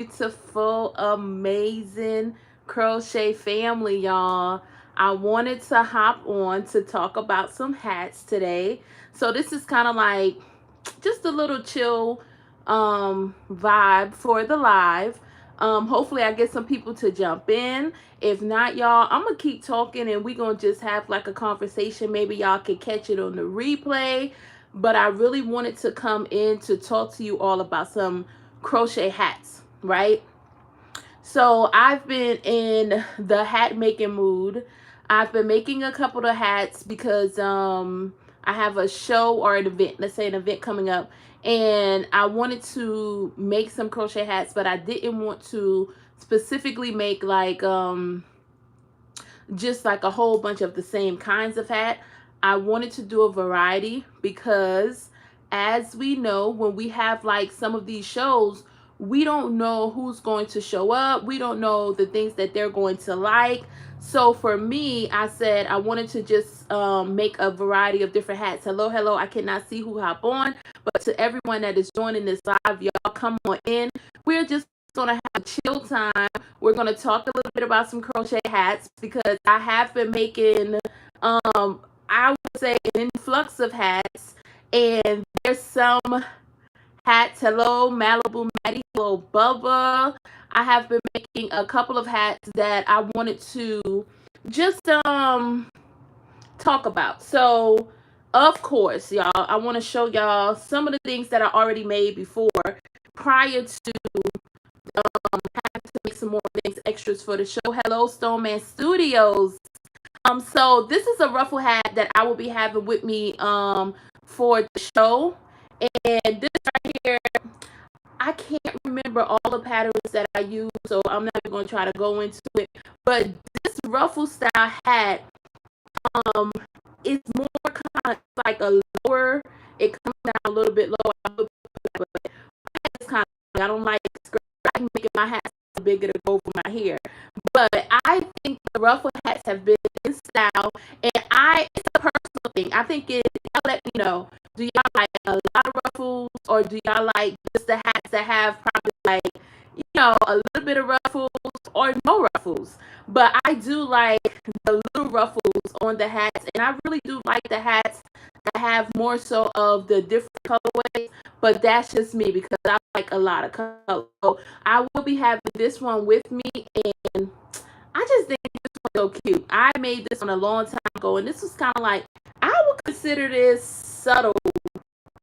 beautiful, amazing crochet family, y'all. I wanted to hop on to talk about some hats today. So this is kind of like just a little chill vibe for the live. Hopefully I get some people to jump in. If not, y'all, I'm gonna keep talking and we gonna just have like a conversation. Maybe y'all can catch it on the replay. But I really wanted to come in to talk to you all about some crochet hats, right? So I've been in the hat making mood. I've been making a couple of hats because I have a show or an event, let's say an event coming up, and I wanted to make some crochet hats, but I didn't want to specifically make like just like a whole bunch of the same kinds of hat. I wanted to do a variety because, as we know, when we have like some of these shows, we don't know who's going to show up. We don't know the things that they're going to like. So for me, I said I wanted to just make a variety of different hats. Hello, hello. I cannot see who hop on, but to everyone that is joining this live, y'all come on in. We're just gonna have a chill time. We're gonna talk a little bit about some crochet hats because I have been making I would say an influx of hats, and there's some hats. Hello Malibu Maddie, hello Bubba. I have been making a couple of hats that I wanted to just talk about. So of course, y'all, I want to show y'all some of the things that I already made before prior to having to make some more things extras for the show. Hello, Stoneman Studios. So this is a ruffle hat that I will be having with me for the show. And this right here, I can't remember all the patterns that I use, so I'm not going to try to go into it. But this ruffle style hat um is more kind of like a lower. It comes down a little bit lower, but it's kind of, I don't like skirt. I can make it my hat bigger to go over my hair. But I think the ruffle hats have been in style, and it's a personal thing. I think y'all let me know. Do y'all like a lot of ruffles, or do y'all like just the hats that have probably like a little bit of ruffles or no ruffles? But I do like the little ruffles on the hats, and I really do like the hats that have more so of the different colorways. But that's just me because I like a lot of color. So I will be having this one with me, and I just think this one's so cute. I made this one a long time ago, and this was kind of like, I would consider this subtle.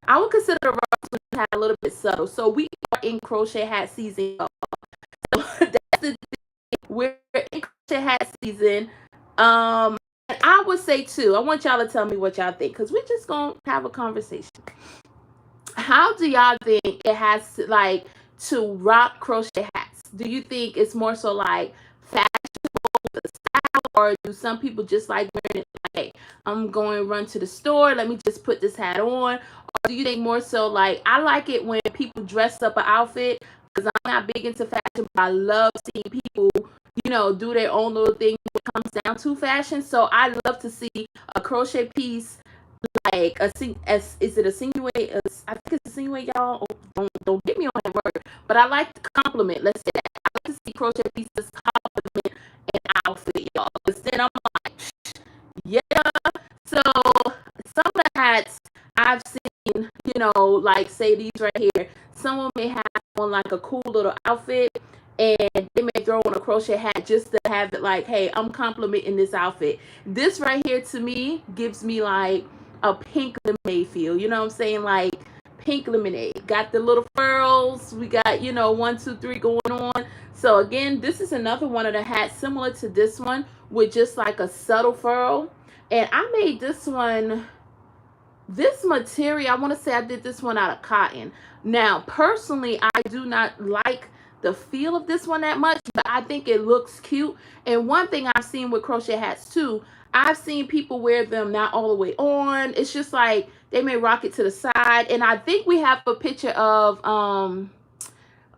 I would consider the ruffles hat a little bit subtle. So we are in crochet hat season. So that's the thing. We're in crochet hat season. And I would say too, I want y'all to tell me what y'all think because we're just gonna have a conversation. How do y'all think it has to like to rock crochet hats? Do you think it's more so like fashion with a style, or do some people just like wearing it like, hey, I'm going to run to the store, let me just put this hat on? Or do you think more so like, I like it when people dress up an outfit because I'm not big into fashion, but I love seeing people, do their own little thing when it comes down to fashion. So I love to see a crochet piece like is it a sinuate? I think it's a sinuate, y'all. Oh, don't get me on that word, but I like to compliment. Let's say that I like to see crochet pieces compliment an outfit, y'all. Because then I'm like, yeah. So some of the hats I've seen, like say these right here. Someone may have on like a cool little outfit, and they may throw on a crochet hat just to have it like, hey, I'm complimenting this outfit. This right here to me gives me like a pink lemonade feel. You know what I'm saying? Like pink lemonade. Got the little furls. We got, 1, 2, 3 going on. So again, this is another one of the hats similar to this one with just like a subtle furl. And I made this material, I want to say I did this one out of cotton. Now, personally, I do not like the feel of this one that much, but I think it looks cute. And one thing I've seen with crochet hats too, I've seen people wear them not all the way on. It's just like they may rock it to the side. And I think we have a picture of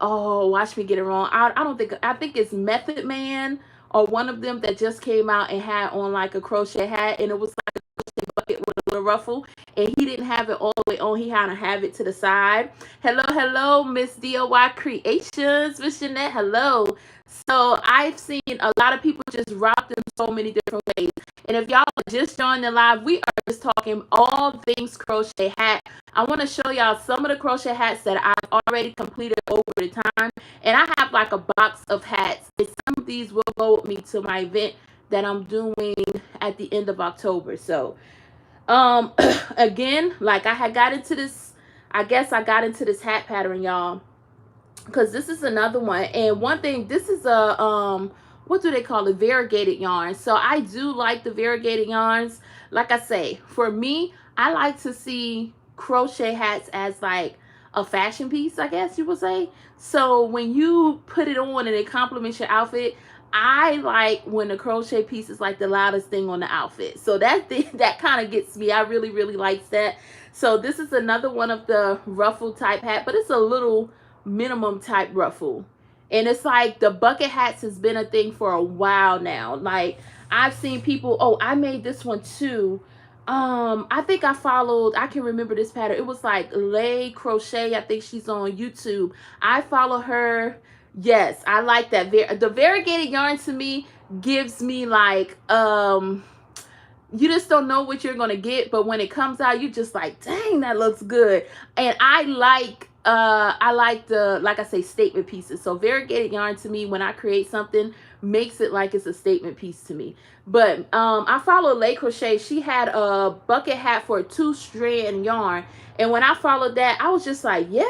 oh, watch me get it wrong. I don't think, I think it's Method Man or one of them that just came out and had on like a crochet hat, and it was like a crochet bucket with a little ruffle, and he didn't have it all the way on. He had to have it to the side. Hello, Miss DIY Creations, Miss Jeanette. Hello. So I've seen a lot of people just rock them so many different ways. And if y'all just joined the live, we are just talking all things crochet hat. I want to show y'all some of the crochet hats that I've already completed over the time. And I have like a box of hats. And some of these will go with me to my event that I'm doing at the end of October. So again, like I had got into this, I guess I got into this hat pattern, y'all, because this is another one. And one thing, this is a what do they call it, variegated yarn. So I do like the variegated yarns. Like I say, for me, I like to see crochet hats as like a fashion piece, I guess you would say. So when you put it on and it complements your outfit, I like when the crochet piece is like the loudest thing on the outfit. So that kind of gets me. I really like that. So this is another one of the ruffle type hat, but it's a little minimum type ruffle. And it's like the bucket hats has been a thing for a while now. Like I've seen people, oh, I made this one too. I think I can remember this pattern. It was like Lady-Crochet. I think she's on YouTube. I follow her. Yes, I like that. The variegated yarn to me gives me like, you just don't know what you're going to get. But when it comes out, you just like, dang, that looks good. And I like the, like I say, statement pieces. So variegated yarn to me, when I create something, makes it like it's a statement piece to me. But I follow Lady-Crochet. She had a bucket hat for a 2-strand yarn. And when I followed that, I was just like, yeah.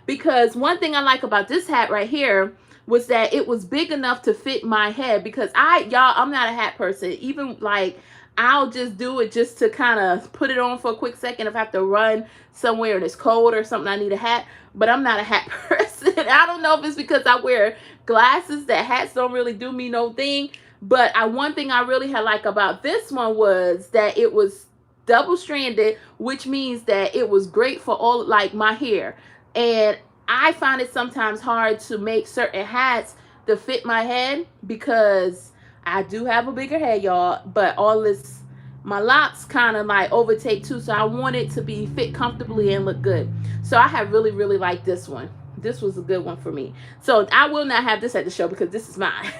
Because one thing I like about this hat right here was that it was big enough to fit my head. Because I'm not a hat person. Even like, I'll just do it just to kind of put it on for a quick second if I have to run somewhere and it's cold or something, I need a hat. But I'm not a hat person. I don't know if it's because I wear glasses that hats don't really do me no thing. But one thing I really had like about this one was that it was double-stranded, which means that it was great for all like my hair. And I find it sometimes hard to make certain hats to fit my head because I do have a bigger head, y'all, but all this, my locks kind of like overtake too. So I want it to be fit comfortably and look good. So I have really liked this one. This was a good one for me. So I will not have this at the show because this is mine.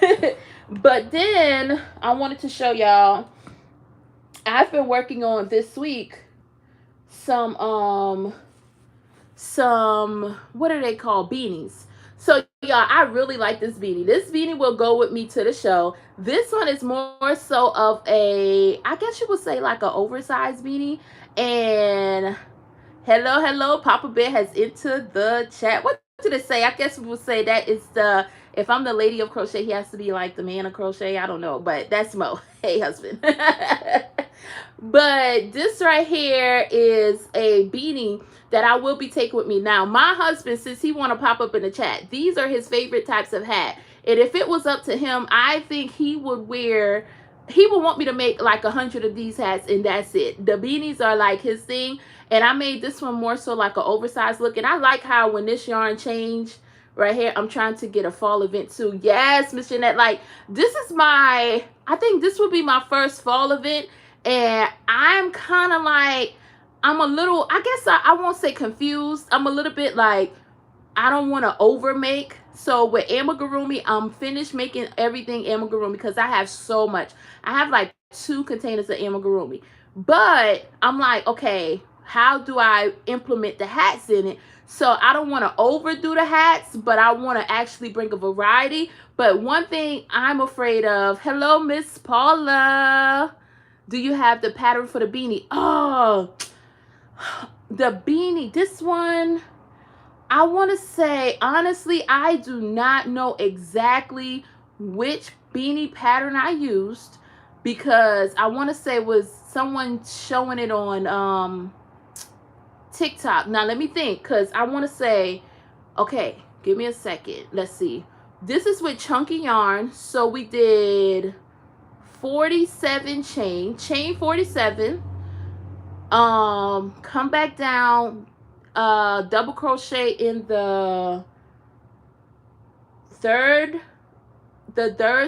But then I wanted to show y'all, I've been working on this week some what are they called, beanies. So y'all, I really like this beanie. This beanie will go with me to the show. This one is more so of a, I guess you would say like an oversized beanie. And hello, Papa Bear has entered the chat. What did it say? I guess we would say that is the, if I'm the lady of crochet, he has to be like the man of crochet. I don't know, but that's Mo. Hey, husband. But this right here is a beanie that I will be taking with me. Now, my husband, since he want to pop up in the chat, these are his favorite types of hat. And if it was up to him, I think he would want me to make like 100 of these hats and that's it. The beanies are like his thing. And I made this one more so like an oversized look. And I like how when this yarn changed right here, I'm trying to get a fall event too. Yes, Miss Jeanette, like this is I think this will be my first fall event. And I'm kind of like, I'm a little, I guess I won't say confused. I'm a little bit like, I don't want to over make. So with amigurumi, I'm finished making everything amigurumi because I have so much. I have like 2 containers of amigurumi. But I'm like, okay, how do I implement the hats in it? So I don't want to overdo the hats, but I want to actually bring a variety. But one thing I'm afraid of, hello, Miss Paula. Do you have the pattern for the beanie? Oh, the beanie, this one, I want to say, honestly, I do not know exactly which beanie pattern I used because I want to say it was someone showing it on TikTok. Now, let me think because I want to say, okay, give me a second. Let's see. This is with chunky yarn. So we did 47 chain 47, come back down, double crochet in the third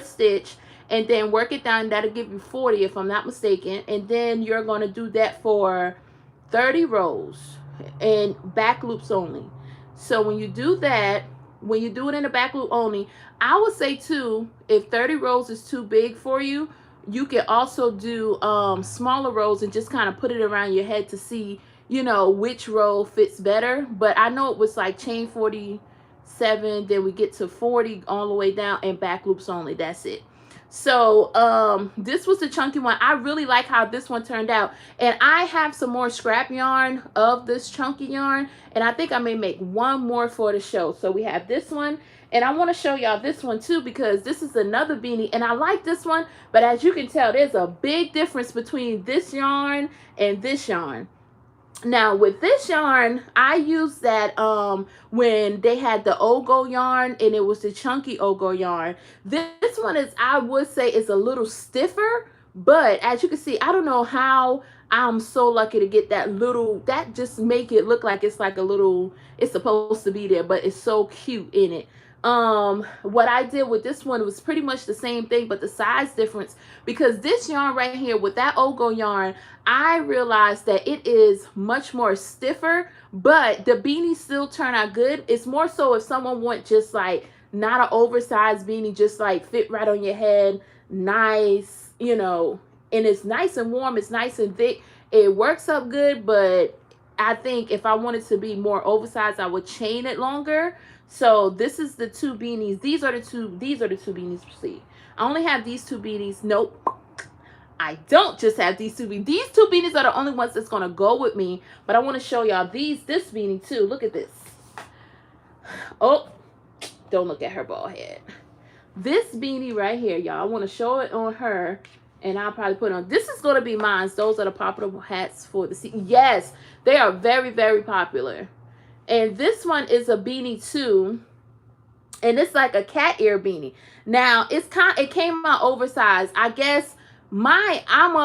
stitch, and then work it down. That'll give you 40 if I'm not mistaken. And then you're going to do that for 30 rows and back loops only. So when you do that, when you do it in the back loop only, I would say too, if 30 rows is too big for you, you can also do smaller rows and just kind of put it around your head to see, you know, which row fits better. But I know it was like chain 47, then we get to 40 all the way down and back loops only. That's it. So this was the chunky one. I really like how this one turned out, and I have some more scrap yarn of this chunky yarn, and I think I may make one more for the show. So we have this one, and I want to show y'all this one too, because this is another beanie, and I like this one, but as you can tell, there's a big difference between this yarn and this yarn. Now with this yarn, I used that when they had the Ogo yarn, and it was the chunky Ogo yarn. This one is, I would say, is a little stiffer, but as you can see, I don't know how I'm so lucky to get that little, that just make it look like it's like a little, it's supposed to be there, but it's so cute in it. What I did with this one was pretty much the same thing, but the size difference, because this yarn right here with that Ogo yarn, I realized that it is much more stiffer, but the beanies still turn out good. It's more so if someone wants just like not an oversized beanie, just like fit right on your head, nice, you know, and it's nice and warm, it's nice and thick, it works up good. But I think if I wanted to be more oversized, I would chain it longer. So this is the two beanies. These are the two beanies. See, I only have these two beanies. Nope, I don't just have these two beanies. These two beanies are the only ones that's gonna go with me. But I want to show y'all this beanie too. Look at this. Oh, don't look at her bald head. This beanie right here, y'all. I want to show it on her, and I'll probably put it on. This is gonna be mine. Those are the popular hats for the season. Yes, they are very, very popular. And this one is a beanie too, and it's like a cat ear beanie. Now it came out oversized. I guess I'm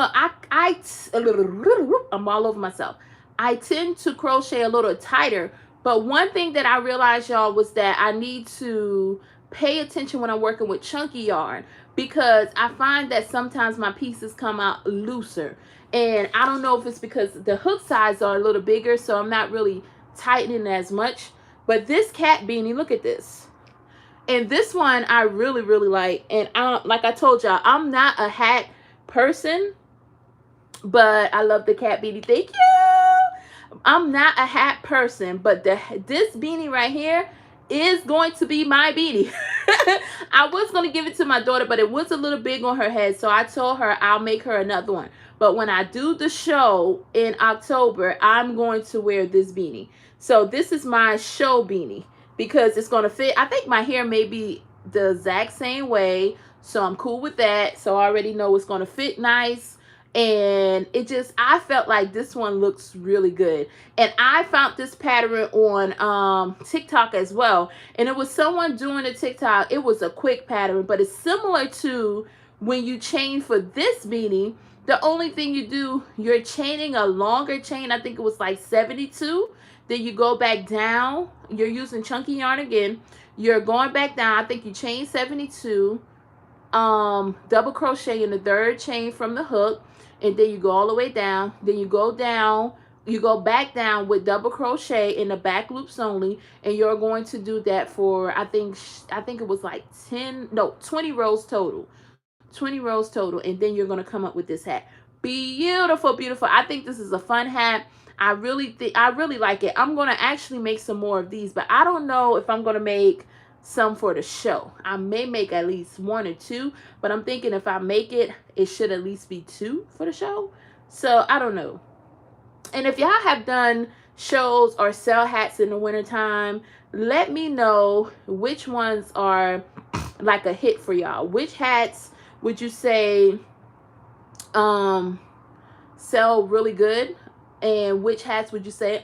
all over myself. I tend to crochet a little tighter, but one thing that I realized, y'all, was that I need to pay attention when I'm working with chunky yarn, because I find that sometimes my pieces come out looser, and I don't know if it's because the hook size are a little bigger, so I'm not really tightening as much. But this cat beanie, look at this, and this one I really, really like. And like I told y'all, I'm not a hat person, but I love the cat beanie. Thank you. I'm not a hat person, but this beanie right here is going to be my beanie. I was going to give it to my daughter, but it was a little big on her head, so I told her I'll make her another one. But when I do the show in October, I'm going to wear this beanie. So this is my show beanie, because it's going to fit. I think my hair may be the exact same way, so I'm cool with that. So I already know it's going to fit nice. And it just, I felt like this one looks really good. And I found this pattern on TikTok as well. And it was someone doing a TikTok. It was a quick pattern, but it's similar to when you chain for this beanie. The only thing you do, you're chaining a longer chain. I think it was like 72. Then you go back down. You're using chunky yarn again. You're going back down. I think you chain 72. Double crochet in the third chain from the hook. And then you go all the way down. Then you go down. You go back down with double crochet in the back loops only. And you're going to do that for, I think it was like 20 rows total. 20 rows total. And then you're going to come up with this hat. Beautiful, beautiful. I think this is a fun hat. I really like it. I'm going to actually make some more of these, but I don't know if I'm going to make some for the show. I may make at least 1 or 2, but I'm thinking if I make it, it should at least be 2 for the show. So I don't know. And if y'all have done shows or sell hats in the wintertime, let me know which ones are like a hit for y'all. Which hats would you say sell really good? And which hats would you say,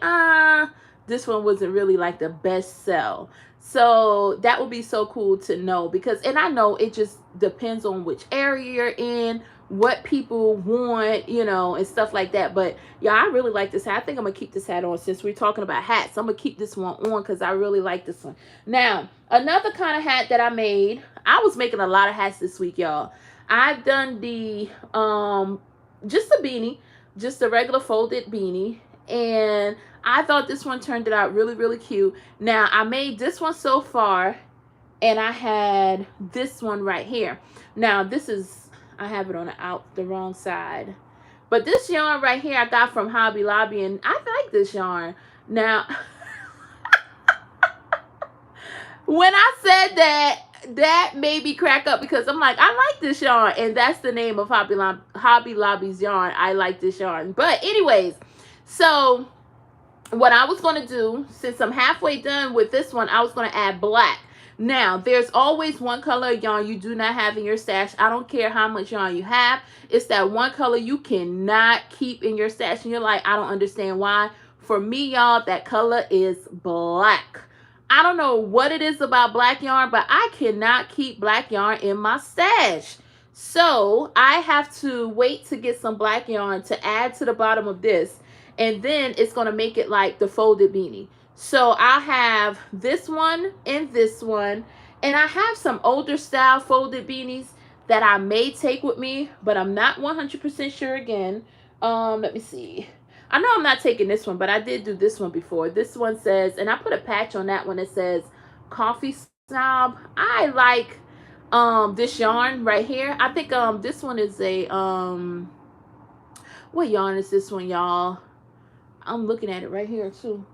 this one wasn't really like the best sell? So that would be so cool to know, because, and I know it just depends on which area you're in, what people want, you know, and stuff like that. But yeah, I really like this hat. I think I'm gonna keep this hat on since we're talking about hats. I'm gonna keep this one on because I really like this one. Now, another kind of hat that I made, I was making a lot of hats this week, y'all. I've done the just a beanie, just a regular folded beanie, and I thought this one turned it out really, really cute. Now I made this one so far, and I had this one right here. Now this is, I have it on the wrong side, but this yarn right here I got from Hobby Lobby, and I like this yarn. Now when I said that, that made me crack up because I'm like, I like this yarn, and that's the name of Hobby Lobby's yarn. I like this yarn. But anyways, so what I was going to do, since I'm halfway done with this one, I was going to add black. Now, there's always one color of yarn you do not have in your stash. I don't care how much yarn you have. It's that one color you cannot keep in your stash. And you're like, I don't understand why. For me, y'all, that color is black. I don't know what it is about black yarn, but I cannot keep black yarn in my stash. So I have to wait to get some black yarn to add to the bottom of this. And then it's going to make it like the folded beanie. So I'll have this one and this one. And I have some older style folded beanies that I may take with me, but I'm not 100% sure again. Let me see. I know I'm not taking this one, but I did do this one before. This one says, and I put a patch on that one that says Coffee Snob. I like this yarn right here. I think this one is a what yarn is this one, y'all? I'm looking at it right here too.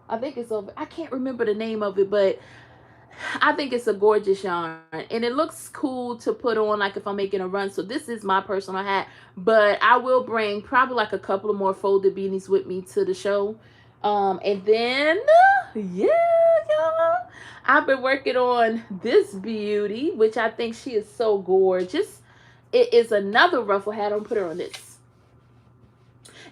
I think it's over. I can't remember the name of it, but I think it's a gorgeous yarn, and it looks cool to put on like if I'm making a run. So this is my personal hat, but I will bring probably like a couple of more folded beanies with me to the show. And then yeah, y'all, I've been working on this beauty, which I think she is so gorgeous. It is another ruffle hat. I'm gonna put her on this,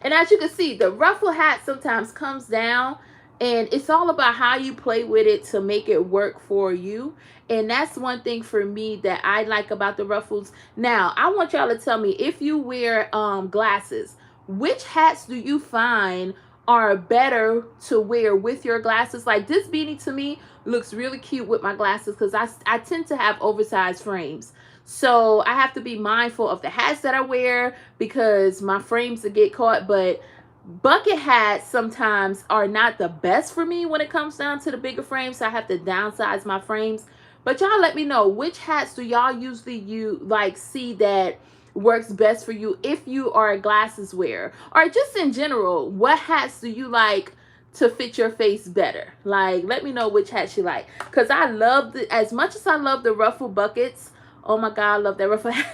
and as you can see, the ruffle hat sometimes comes down. And it's all about how you play with it to make it work for you. And that's one thing for me that I like about the ruffles. Now, I want y'all to tell me, if you wear glasses, which hats do you find are better to wear with your glasses? Like this beanie to me looks really cute with my glasses because I tend to have oversized frames. So I have to be mindful of the hats that I wear because my frames will get caught. But bucket hats sometimes are not the best for me when it comes down to the bigger frames, so I have to downsize my frames. But y'all let me know, which hats do y'all usually see that works best for you if you are a glasses wearer, or just in general, what hats do you like to fit your face better? Like, let me know which hats you like, because I love as much as I love the ruffle buckets. Oh my god, I love that ruffle hat.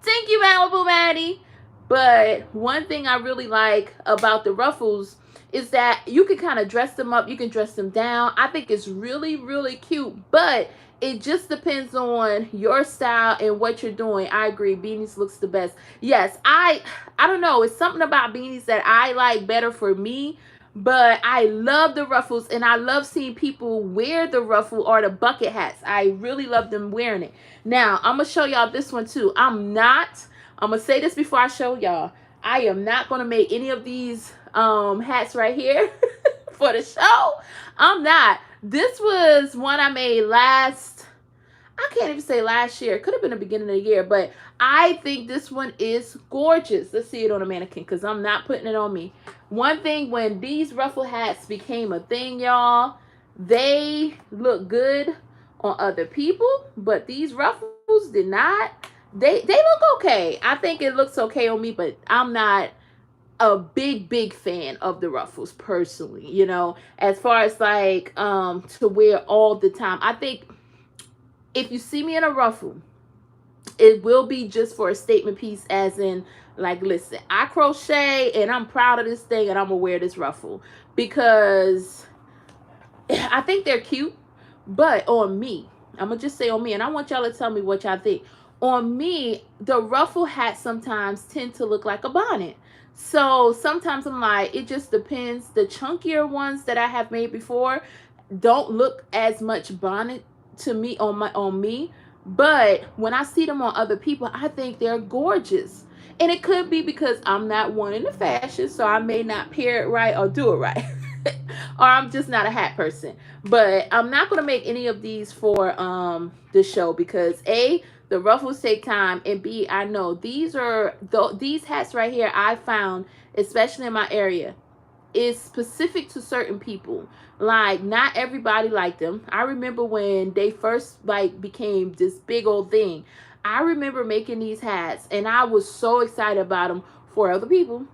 Thank you, Malibu Maddie. But one thing I really like about the ruffles is that you can kind of dress them up. You can dress them down. I think it's really, really cute. But it just depends on your style and what you're doing. I agree. Beanies looks the best. Yes, I don't know. It's something about beanies that I like better for me. But I love the ruffles, and I love seeing people wear the ruffle or the bucket hats. I really love them wearing it. Now, I'm going to show y'all this one too. I'm going to say this before I show y'all. I am not going to make any of these hats right here for the show. I'm not. This was one I made I can't even say last year. It could have been the beginning of the year, but I think this one is gorgeous. Let's see it on a mannequin because I'm not putting it on me. One thing, when these ruffle hats became a thing, y'all, they look good on other people, but these ruffles did not. They look okay. I think it looks okay on me, but I'm not a big fan of the ruffles personally, you know, as far as like to wear all the time. I think if you see me in a ruffle, it will be just for a statement piece, as in like, listen, I crochet and I'm proud of this thing and I'm gonna wear this ruffle, because I think they're cute. But on me, I'm gonna just say on me, and I want y'all to tell me what y'all think. On me, the ruffle hats sometimes tend to look like a bonnet. So sometimes I'm like, it just depends. The chunkier ones that I have made before don't look as much bonnet to me on me. But when I see them on other people, I think they're gorgeous. And it could be because I'm not one in the fashion, so I may not pair it right or do it right. or I'm just not a hat person. But I'm not gonna make any of these for the show because A, the ruffles take time, and B, I know these hats right here I found, especially in my area, is specific to certain people. Like not everybody liked them. I remember when they first like became this big old thing. I remember making these hats and I was so excited about them for other people.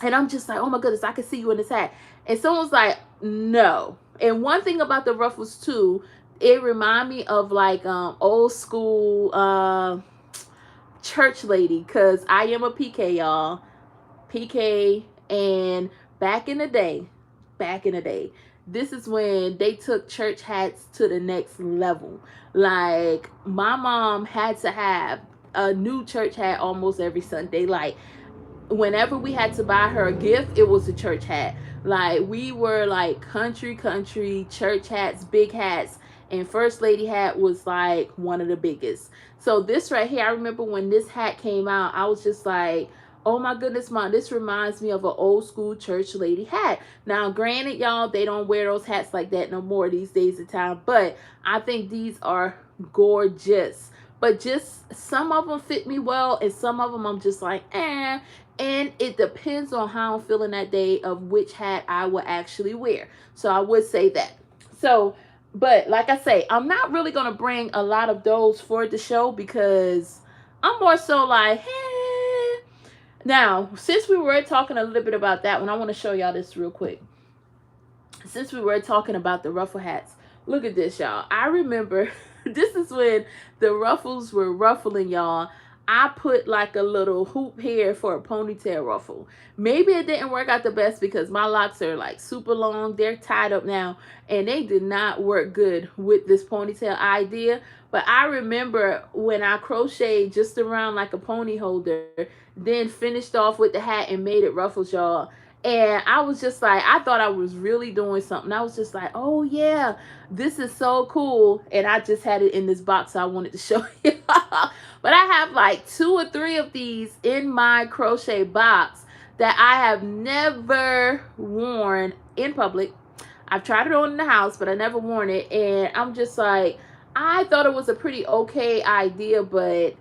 And I'm just like, oh my goodness, I can see you in this hat. And someone's like, no. And one thing about the ruffles too, it remind me of like old school church lady, because I am a PK, y'all. PK. And back in the day, this is when they took church hats to the next level. Like my mom had to have a new church hat almost every Sunday. Like whenever we had to buy her a gift, it was a church hat. Like we were like country church hats, big hats, and first lady hat was like one of the biggest. So this right here, I remember when this hat came out, I was just like, oh my goodness, mom, this reminds me of an old school church lady hat. Now granted, y'all, they don't wear those hats like that no more these days of time, but I think these are gorgeous. But just some of them fit me well, and some of them I'm just like, eh. And it depends on how I'm feeling that day of which hat I will actually wear. So I would say that. So, but like I say, I'm not really going to bring a lot of those for the show because I'm more so like, hey. Now, since we were talking a little bit about that one, I want to show y'all this real quick. Since we were talking about the ruffle hats, look at this, y'all. I remember this is when the ruffles were ruffling, y'all. I put like a little hoop here for a ponytail ruffle. Maybe it didn't work out the best because my locks are like super long. They're tied up now and they did not work good with this ponytail idea. But I remember when I crocheted just around like a pony holder, then finished off with the hat and made it ruffles, y'all. And I was just like, I thought I was really doing something. I was just like, oh yeah, this is so cool. And I just had it in this box, so I wanted to show you. But I have like 2 or 3 of these in my crochet box that I have never worn in public. I've tried it on in the house, but I never worn it. And I'm just like, I thought it was a pretty okay idea, but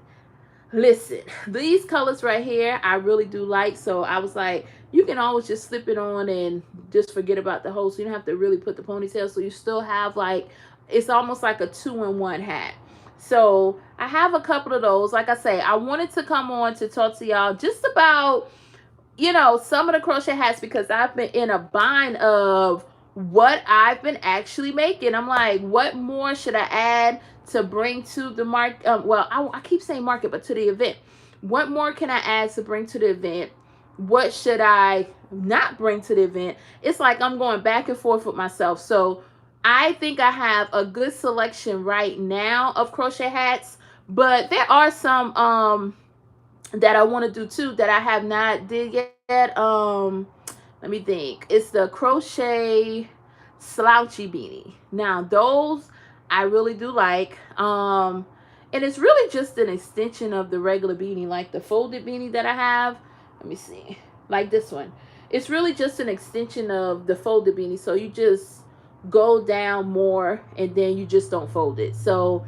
listen, these colors right here, I really do like. So I was like, you can always just slip it on and just forget about the hole. So you don't have to really put the ponytail. So you still have like, it's almost like a 2-in-1 hat. So I have a couple of those. Like I say, I wanted to come on to talk to y'all just about, you know, some of the crochet hats because I've been in a bind of what I've been actually making. I'm like, what more should I add to bring to the market? Well, I keep saying market, but to the event. What more can I add to bring to the event? What should I not bring to the event? It's like I'm going back and forth with myself. So I think I have a good selection right now of crochet hats, but there are some that I want to do too that I have not did yet. Let me think. It's the crochet slouchy beanie. Now those I really do like. And it's really just an extension of the regular beanie, like the folded beanie that I have. Let me see. Like this one. It's really just an extension of the folded beanie. So you just go down more and then you just don't fold it. So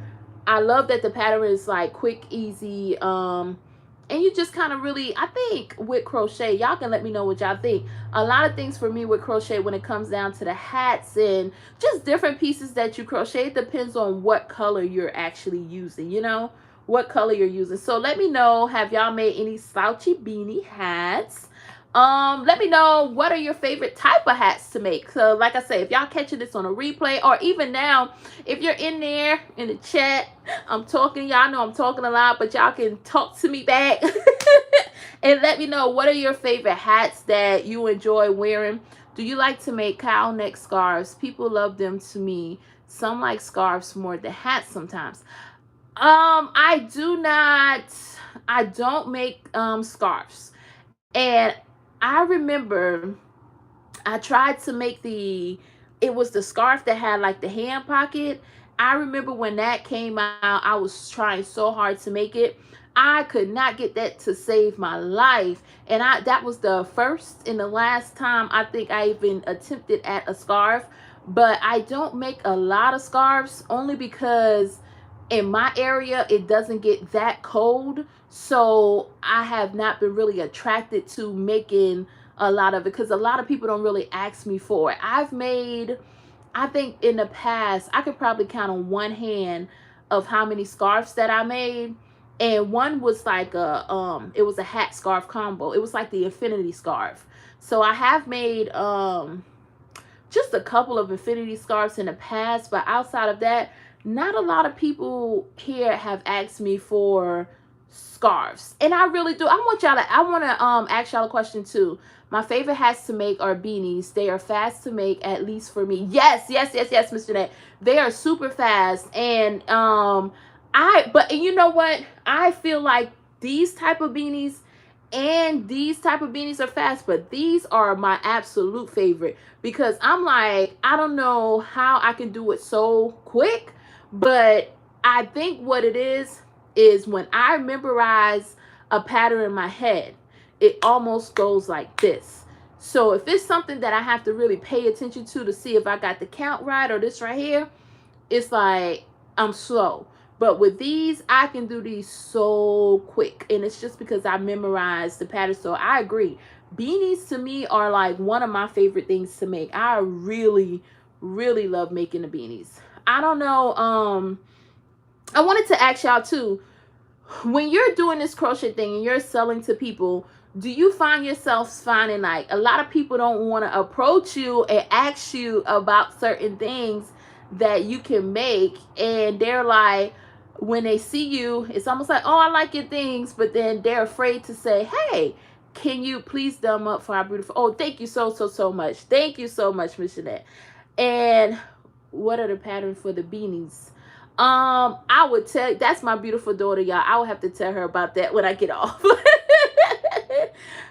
I love that the pattern is like quick, easy, and you just kind of really, I think with crochet, y'all can let me know what y'all think. A lot of things for me with crochet when it comes down to the hats and just different pieces that you crochet, it depends on what color you're actually using, you know, what color you're using. So let me know, have y'all made any slouchy beanie hats? Let me know what are your favorite type of hats to make. So like I say, if y'all catching this on a replay or even now, if you're in there in the chat, I'm talking, y'all know I'm talking a lot, but y'all can talk to me back and let me know what are your favorite hats that you enjoy wearing. Do you like to make cowl neck scarves? People love them to me. Some like scarves more than hats sometimes. I don't make scarves. And I remember I tried to make it was the scarf that had like the hand pocket. I remember when that came out, I was trying so hard to make it. I could not get that to save my life. And that was the first and the last time I think I even attempted at a scarf. But I don't make a lot of scarves, only because in my area it doesn't get that cold. So I have not been really attracted to making a lot of it, because a lot of people don't really ask me for it. I've made, I think in the past, I could probably count on one hand of how many scarves that I made. And one was like it was a hat scarf combo. It was like the infinity scarf. So I have made just a couple of infinity scarves in the past, but outside of that, not a lot of people here have asked me for scarves. And I really do. I want to ask y'all a question too. My favorite hats to make are beanies. They are fast to make, at least for me. Yes, Mr. Net. They are super fast. And but you know what? I feel like these type of beanies and these type of beanies are fast, but these are my absolute favorite, because I'm like, I don't know how I can do it so quick, but I think what it is when I memorize a pattern in my head, it almost goes like this. So if it's something that I have to really pay attention to see if I got the count right, or this right here, it's like I'm slow. But with these, I can do these so quick. And it's just because I memorized the pattern. So I agree. Beanies to me are like one of my favorite things to make. I really, really love making the beanies. I don't know. I wanted to ask y'all too, when you're doing this crochet thing and you're selling to people, do you find yourself finding like a lot of people don't want to approach you and ask you about certain things that you can make, and they're like, when they see you, it's almost like, oh, I like your things, but then they're afraid to say, hey, can you please dumb up for our beautiful, oh, thank you so much. Thank you so much, Miss Jeanette. And what are the patterns for the beanies? I would tell, that's my beautiful daughter, y'all. I will have to tell her about that when I get off.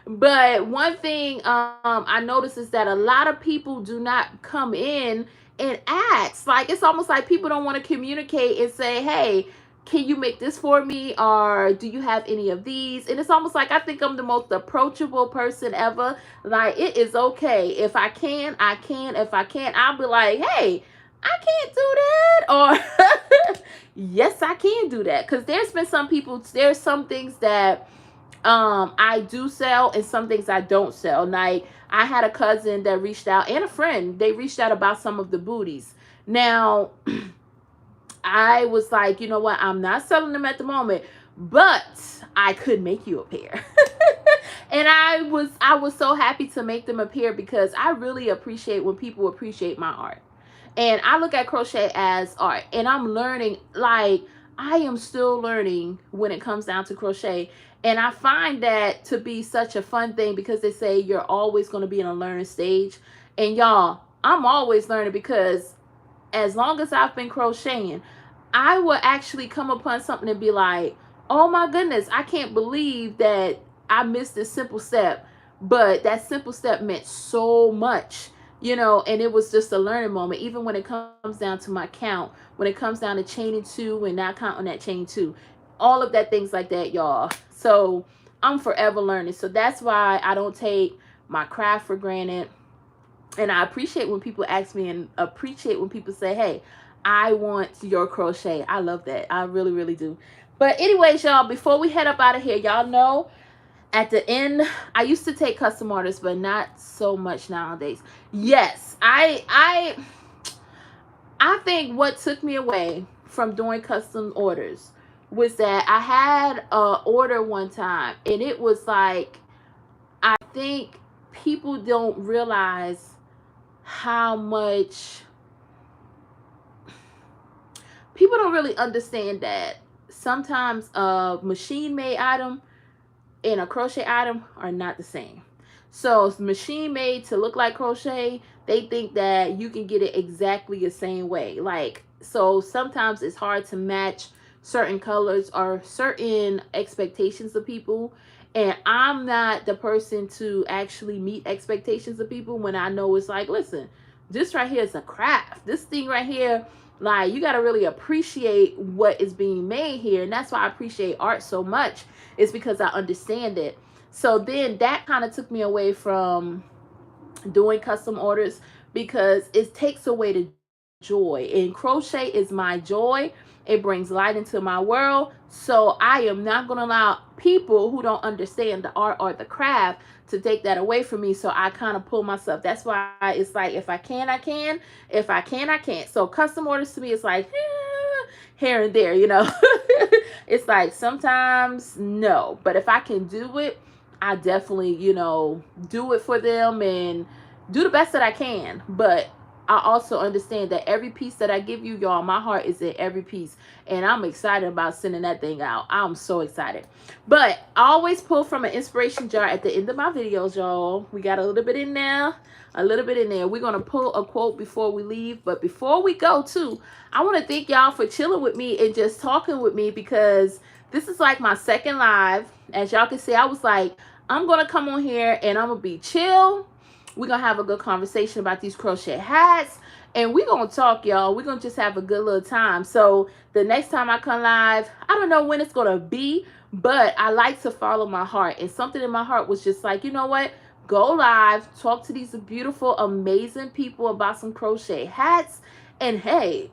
But one thing I noticed is that a lot of people do not come in and ask. Like, it's almost like people don't want to communicate and say, hey, can you make this for me? Or do you have any of these? And it's almost like I think I'm the most approachable person ever. Like, it is okay. If I can, I can. If I can't, I'll be like, hey, I can't do that. Or yes, I can do that. Because there's been some people, there's some things that I do sell and some things I don't sell. Like, I had a cousin that reached out, and a friend, they reached out about some of the booties. Now, I was like, you know what, I'm not selling them at the moment, but I could make you a pair. And I was so happy to make them a pair, because I really appreciate when people appreciate my art. And I look at crochet as art, and I'm learning, like, I am still learning when it comes down to crochet. And I find that to be such a fun thing, because they say you're always going to be in a learning stage. And y'all, I'm always learning, because as long as I've been crocheting, I will actually come upon something and be like, oh my goodness, I can't believe that I missed this simple step. But that simple step meant so much, you know, and it was just a learning moment. Even when it comes down to my count, when it comes down to chaining 2 and not counting that chain 2, all of that, things like that, y'all. So I'm forever learning. So that's why I don't take my craft for granted. And I appreciate when people ask me, and appreciate when people say, hey, I want your crochet. I love that. I really, really do. But anyways, y'all, before we head up out of here, y'all know at the end, I used to take custom orders, but not so much nowadays. Yes, I think what took me away from doing custom orders was that I had an order one time, and it was like, I think people don't realize how much, people don't really understand that sometimes a machine made item and a crochet item are not the same. So machine made to look like crochet, they think that you can get it exactly the same way. Like, so sometimes it's hard to match certain colors or certain expectations of people. And I'm not the person to actually meet expectations of people when I know it's like, listen, this right here is a craft. This thing right here Like, you got to really appreciate what is being made here. And that's why I appreciate art so much, is because I understand it. So then that kind of took me away from doing custom orders, because it takes away the joy. And crochet is my joy. It brings light into my world. So I am not going to allow people who don't understand the art or the craft to take that away from me. So I kind of pull myself. That's why it's like, if I can, I can. If I can, I can't. So custom orders to me is like, here and there, you know. It's like sometimes no. But if I can do it, I definitely, you know, do it for them and do the best that I can. But I also understand that every piece that I give you, y'all, my heart is in every piece. And I'm excited about sending that thing out. I'm so excited. But I always pull from an inspiration jar at the end of my videos, y'all. We got a little bit in there. A little bit in there. We're going to pull a quote before we leave. But before we go, too, I want to thank y'all for chilling with me and just talking with me, because this is like my second live. As y'all can see, I was like, I'm going to come on here and I'm going to be chill. We're going to have a good conversation about these crochet hats. And we're going to talk, y'all. We're going to just have a good little time. So the next time I come live, I don't know when it's going to be, but I like to follow my heart. And something in my heart was just like, you know what? Go live, talk to these beautiful, amazing people about some crochet hats. And hey,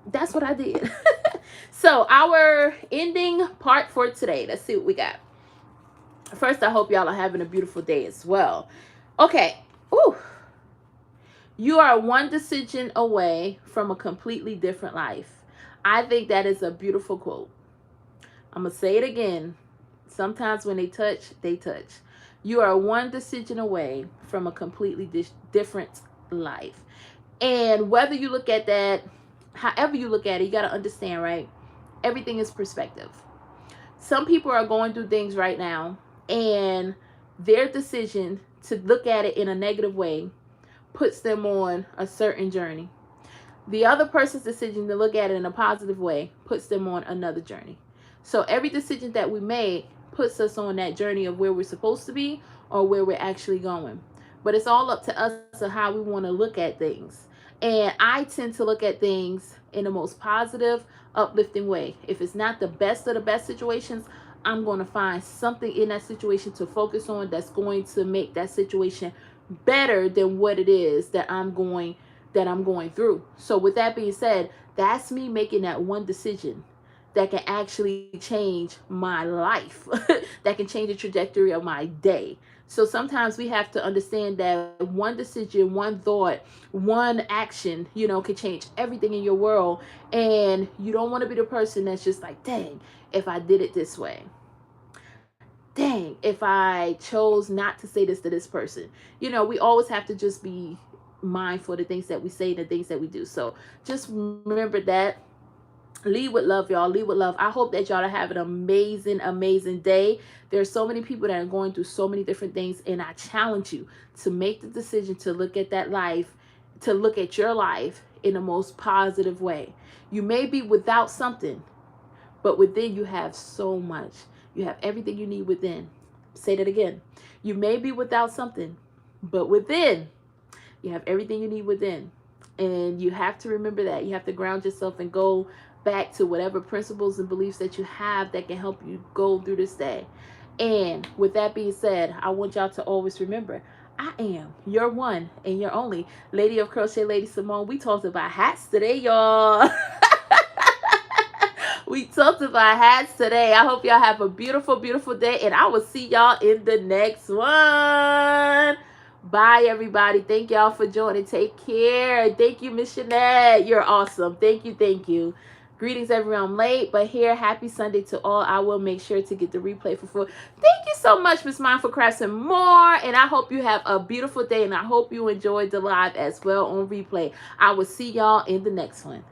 that's what I did. So our ending part for today. Let's see what we got. First, I hope y'all are having a beautiful day as well. Okay. Ooh. You are one decision away from a completely different life. I think that is a beautiful quote. I'm going to say it again. Sometimes when they touch, they touch. You are one decision away from a completely different life. And whether you look at that, however you look at it, you got to understand, right? Everything is perspective. Some people are going through things right now, and their decision to look at it in a negative way puts them on a certain journey. The other person's decision to look at it in a positive way puts them on another journey. So every decision that we make puts us on that journey of where we're supposed to be or where we're actually going. But it's all up to us of how we want to look at things. And I tend to look at things in the most positive, uplifting way. If it's not the best of the best situations, I'm going to find something in that situation to focus on that's going to make that situation better than what it is that I'm going through. So with that being said, that's me making that one decision that can actually change my life, that can change the trajectory of my day. So sometimes we have to understand that one decision, one thought, one action, you know, can change everything in your world. And you don't want to be the person that's just like, dang, if I did it this way. Dang, if I chose not to say this to this person. You know, we always have to just be mindful of the things that we say, the things that we do. So just remember that. Lead with love, y'all. Lead with love. I hope that y'all are having an amazing, amazing day. There's so many people that are going through so many different things, and I challenge you to make the decision to look at that life, to look at your life in the most positive way. You may be without something, but within you have so much. You have everything you need within. Say that again. You may be without something, but within you have everything you need within. And you have to remember that. You have to ground yourself and go back to whatever principles and beliefs that you have that can help you go through this day. And with that being said, I want y'all to always remember, I am your one and your only Lady of Crochet, LadySamoan. We talked about hats today, y'all. We talked about hats today. I hope y'all have a beautiful, beautiful day. And I will see y'all in the next one. Bye, everybody. Thank y'all for joining. Take care. Thank you, Miss Jeanette. You're awesome. Thank you. Thank you. Greetings, everyone. I'm late, but here, happy Sunday to all. I will make sure to get the replay for full. Thank you so much, Miss Mindful Crafts and more. And I hope you have a beautiful day, and I hope you enjoyed the live as well on replay. I will see y'all in the next one.